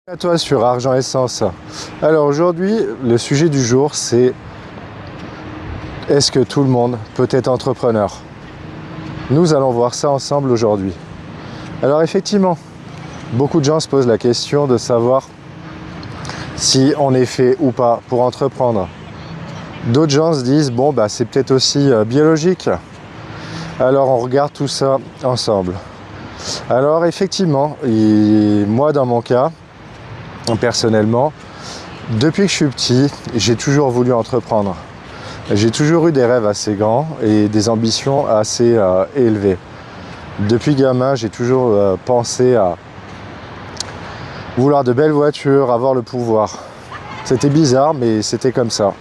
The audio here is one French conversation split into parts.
À toi sur Argent Essence. Alors aujourd'hui, le sujet du jour, c'est est-ce que tout le monde peut être entrepreneur? Nous allons voir ça ensemble aujourd'hui. Alors effectivement, beaucoup de gens se posent la question de savoir si on est fait ou pas pour entreprendre. D'autres gens se disent, bon bah c'est peut-être aussi biologique. Alors on regarde tout ça ensemble. Alors effectivement, moi dans mon cas, personnellement, depuis que je suis petit, j'ai toujours voulu entreprendre. J'ai toujours eu des rêves assez grands et des ambitions assez élevées. Depuis gamin, j'ai toujours pensé à vouloir de belles voitures, avoir le pouvoir. C'était bizarre, mais c'était comme ça.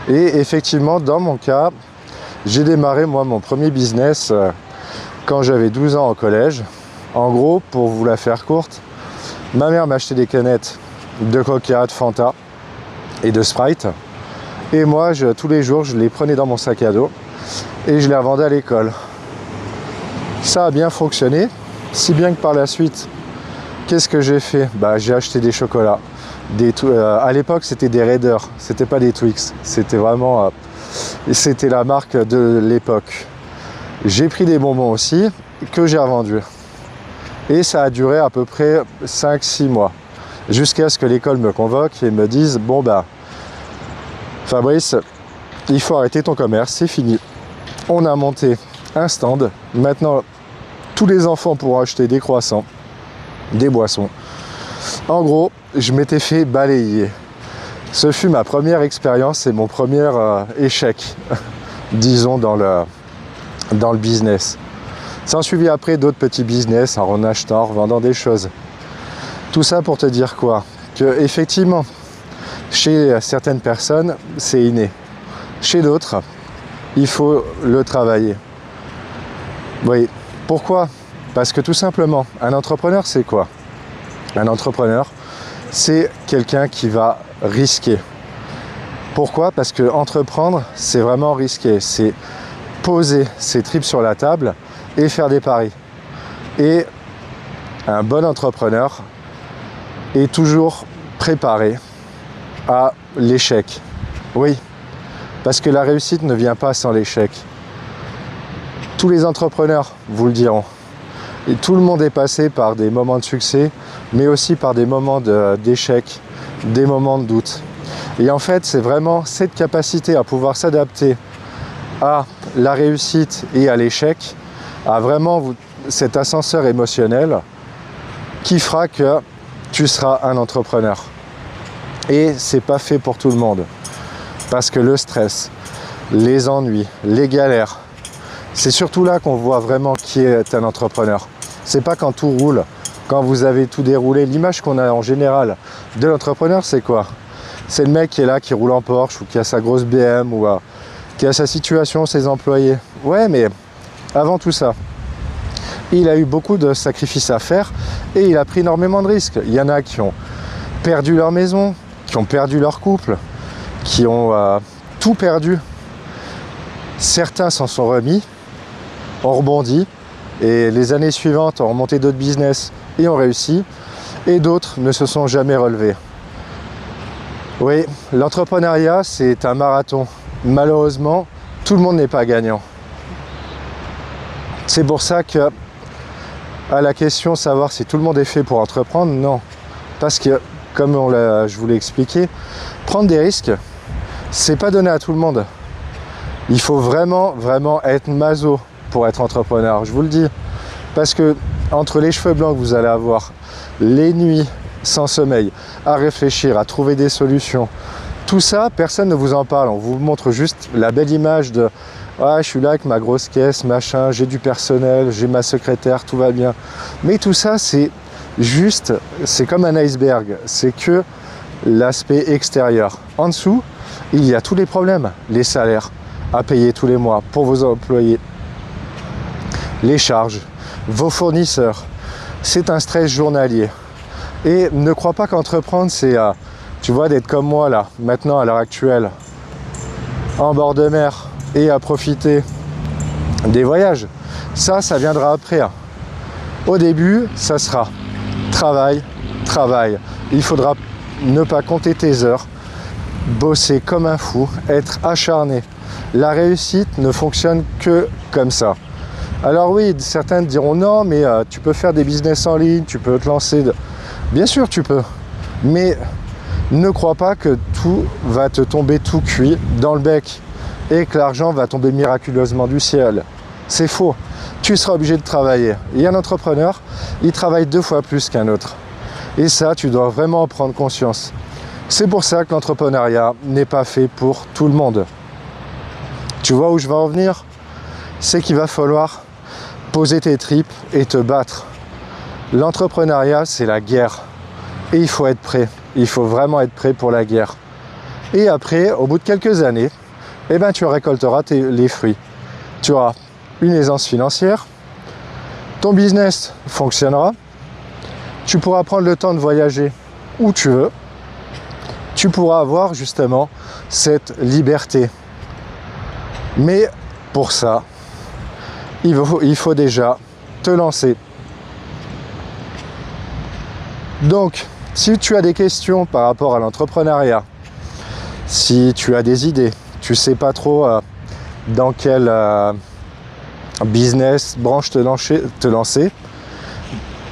Et effectivement, dans mon cas, j'ai démarré moi mon premier business quand j'avais 12 ans au collège. En gros, pour vous la faire courte, ma mère m'achetait des canettes de Coca, de Fanta et de Sprite. Et moi, tous les jours, je les prenais dans mon sac à dos et je les revendais à l'école. Ça a bien fonctionné, si bien que par la suite, qu'est-ce que j'ai fait? J'ai acheté des chocolats. À l'époque, c'était des Raiders, c'était pas des Twix. C'était vraiment... c'était la marque de l'époque. J'ai pris des bonbons aussi, que j'ai revendus. Et ça a duré à peu près 5-6 mois. Jusqu'à ce que l'école me convoque et me dise, bon Fabrice, il faut arrêter ton commerce, c'est fini. On a monté un stand. Maintenant, tous les enfants pourront acheter des croissants, des boissons. En gros, je m'étais fait balayer. Ce fut ma première expérience et mon premier échec, disons, dans le business. S'en suivi après d'autres petits business en achetant, en revendant des choses. Tout ça pour te dire quoi? Que effectivement, chez certaines personnes, c'est inné. Chez d'autres, il faut le travailler. Oui. Pourquoi? Parce que tout simplement, un entrepreneur, c'est quoi? Un entrepreneur, c'est quelqu'un qui va risquer. Pourquoi? Parce que entreprendre, c'est vraiment risquer. C'est poser ses tripes sur la table et faire des paris. Et un bon entrepreneur est toujours préparé à l'échec. Oui, parce que la réussite ne vient pas sans l'échec. Tous les entrepreneurs vous le diront. Et tout le monde est passé par des moments de succès, mais aussi par des moments d'échec, des moments de doute. Et en fait, c'est vraiment cette capacité à pouvoir s'adapter à la réussite et à l'échec, à vraiment cet ascenseur émotionnel qui fera que tu seras un entrepreneur. Et c'est pas fait pour tout le monde. Parce que le stress, les ennuis, les galères, c'est surtout là qu'on voit vraiment qui est un entrepreneur. C'est pas quand tout roule, quand vous avez tout déroulé. L'image qu'on a en général de l'entrepreneur, c'est quoi? C'est le mec qui est là, qui roule en Porsche, ou qui a sa grosse BM, ou qui a sa situation, ses employés. Ouais, mais avant tout ça, il a eu beaucoup de sacrifices à faire et il a pris énormément de risques. Il y en a qui ont perdu leur maison, qui ont perdu leur couple, qui ont tout perdu. Certains s'en sont remis, ont rebondi et les années suivantes ont remonté d'autres business et ont réussi, et d'autres ne se sont jamais relevés. Oui, l'entrepreneuriat, c'est un marathon. Malheureusement, tout le monde n'est pas gagnant. C'est pour ça que, à la question savoir si tout le monde est fait pour entreprendre, non. Parce que, comme je vous l'ai expliqué, prendre des risques, c'est pas donné à tout le monde. Il faut vraiment, vraiment être maso pour être entrepreneur, je vous le dis. Parce que, entre les cheveux blancs que vous allez avoir, les nuits sans sommeil, à réfléchir, à trouver des solutions, tout ça, personne ne vous en parle. On vous montre juste la belle image de « Ah, je suis là avec ma grosse caisse, machin, j'ai du personnel, j'ai ma secrétaire, tout va bien. » Mais tout ça, c'est juste, c'est comme un iceberg. C'est que l'aspect extérieur. En dessous, il y a tous les problèmes. Les salaires à payer tous les mois pour vos employés. Les charges, vos fournisseurs. C'est un stress journalier. Et ne crois pas qu'entreprendre, c'est, tu vois, d'être comme moi là, maintenant à l'heure actuelle, en bord de mer et à profiter des voyages. Ça viendra après. Au début, ça sera travail, travailles. Il faudra ne pas compter tes heures, bosser comme un fou, être acharné. La réussite ne fonctionne que comme ça. Alors oui, certains diront non, mais tu peux faire des business en ligne, tu peux te lancer. Bien sûr, tu peux. Mais ne crois pas que tout va te tomber tout cuit dans le bec et que l'argent va tomber miraculeusement du ciel. C'est faux. Tu seras obligé de travailler. Et un entrepreneur, il travaille 2 fois plus qu'un autre. Et ça, tu dois vraiment en prendre conscience. C'est pour ça que l'entrepreneuriat n'est pas fait pour tout le monde. Tu vois où je veux en venir? C'est qu'il va falloir poser tes tripes et te battre. L'entrepreneuriat, c'est la guerre. Et il faut être prêt. Il faut vraiment être prêt pour la guerre. Et après, au bout de quelques années, eh ben, tu récolteras les fruits. Tu auras une aisance financière, ton business fonctionnera, tu pourras prendre le temps de voyager où tu veux, tu pourras avoir justement cette liberté. Mais pour ça, il faut déjà te lancer. Donc, si tu as des questions par rapport à l'entrepreneuriat, si tu as des idées, tu ne sais pas trop dans quel business, branche te lancer,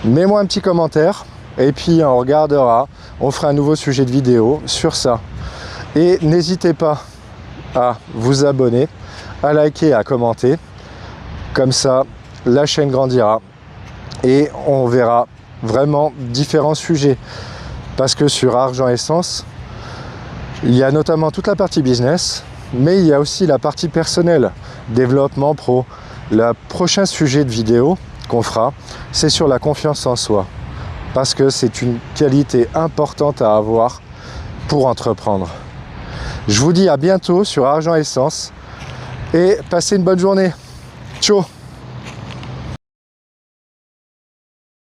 mets-moi un petit commentaire et puis on regardera, on fera un nouveau sujet de vidéo sur ça. Et n'hésitez pas à vous abonner, à liker, à commenter. Comme ça, la chaîne grandira et on verra vraiment différents sujets. Parce que sur Argent Essence, il y a notamment toute la partie business, mais il y a aussi la partie personnelle, développement pro. Le prochain sujet de vidéo qu'on fera, c'est sur la confiance en soi. Parce que c'est une qualité importante à avoir pour entreprendre. Je vous dis à bientôt sur Argent Essence et passez une bonne journée. Ciao!